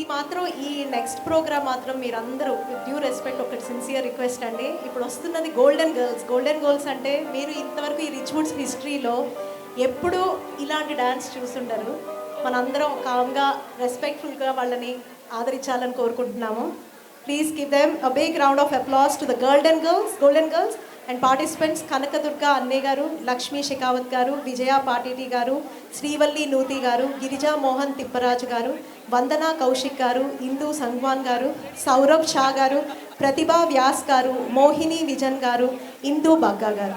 ఇది మాత్రం ఈ నెక్స్ట్ ప్రోగ్రామ్ మాత్రం మీరందరూ విత్ డ్యూ రెస్పెక్ట్ ఒకటి సిన్సియర్ రిక్వెస్ట్ అండి. ఇప్పుడు వస్తున్నది గోల్డెన్ గర్ల్స్. గోల్డెన్ గర్ల్స్ అంటే మీరు ఇంతవరకు ఈ రిచ్వుడ్స్ హిస్టరీలో ఎప్పుడూ ఇలాంటి డ్యాన్స్ చూస్తుంటారు. మనందరం కామ్గా రెస్పెక్ట్ఫుల్గా వాళ్ళని ఆదరించాలని కోరుకుంటున్నాము. Please give them a big round of applause to the golden girls and participants. Kanakadurga Anne గారు, లక్ష్మీ షెకావత్ గారు, విజయ పాటిటి గారు, శ్రీవల్లి నూతి గారు, గిరిజా మోహన్ తిప్పరాజు గారు, వందనా కౌశిక్ గారు, ఇందు సంగ్వాన్ గారు, సౌరభ్ షా గారు, ప్రతిభా వ్యాస్ గారు, మోహిని విజన్ గారు, ఇందు బగ్గా గారు.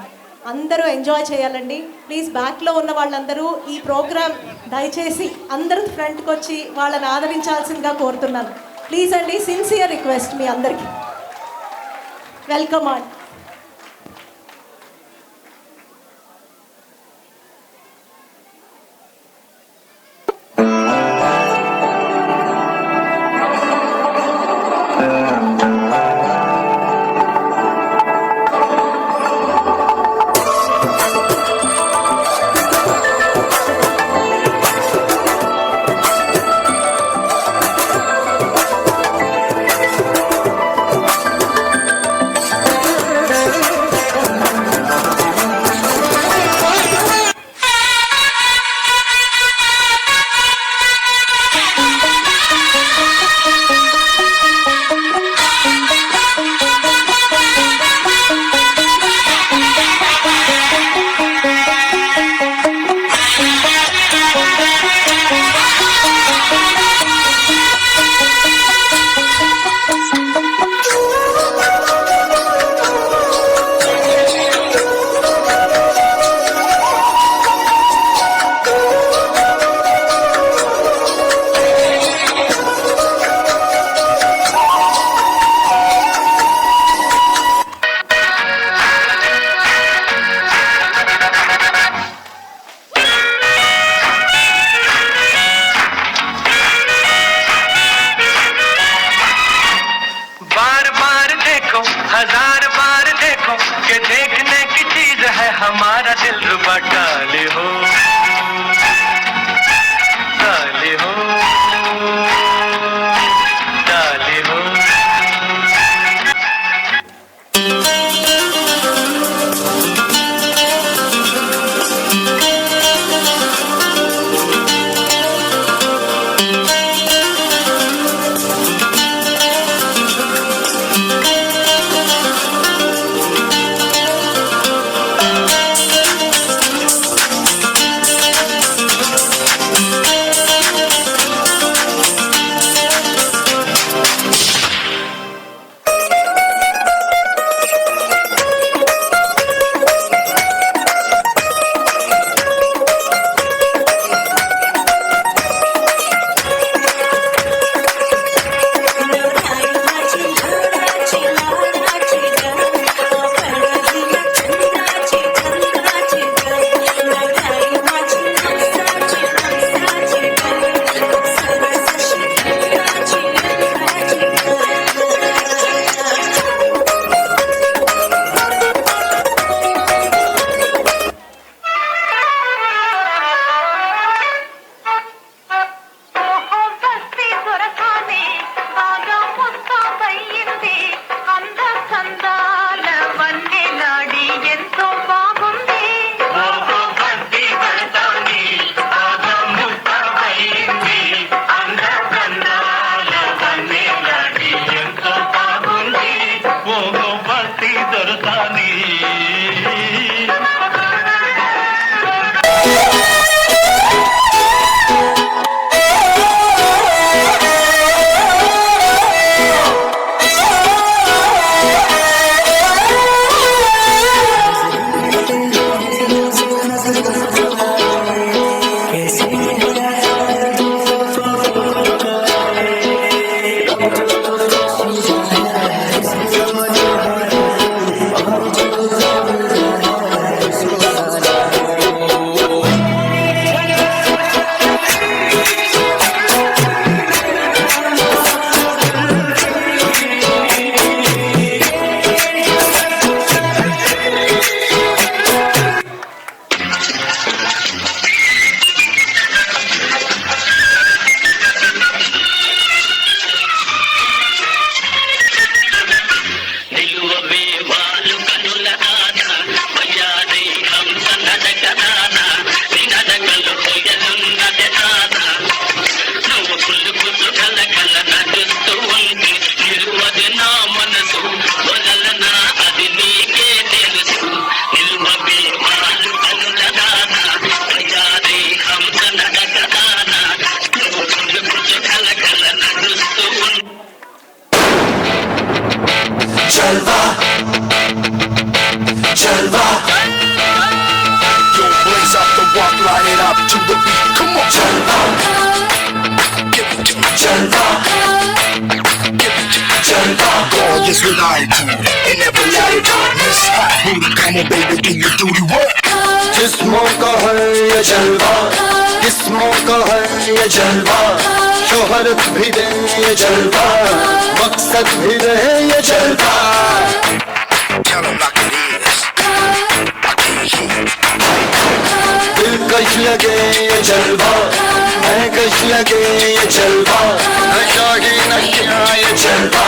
అందరూ ఎంజాయ్ చేయాలండి. ప్లీజ్ బ్యాక్లో ఉన్న వాళ్ళందరూ ఈ ప్రోగ్రామ్ దయచేసి అందరూ ఫ్రంట్కి వచ్చి వాళ్ళని ఆదరించాల్సిందిగా కోరుతున్నాను. ప్లీజ్ అండి, సిన్సియర్ రిక్వెస్ట్ మీ అందరికీ. Welcome on. हजार बार देखो ये देखने की चीज है हमारा दिल रुबा डाले हो डाले हो डाले हो। is what I do, and never let it miss. Booty, come on baby, do your duty work. जिस्मों का है ये जलवा, किस्मों का है ये जलवा, शोहरत भी दे ये जलवा, मकसद भी रहे ये जलवा. Tell them like it is. I can't hear. दिलकश लगे ये जलवा, महकश लगे ये जलवा, नशा ही नशा ये जलवा.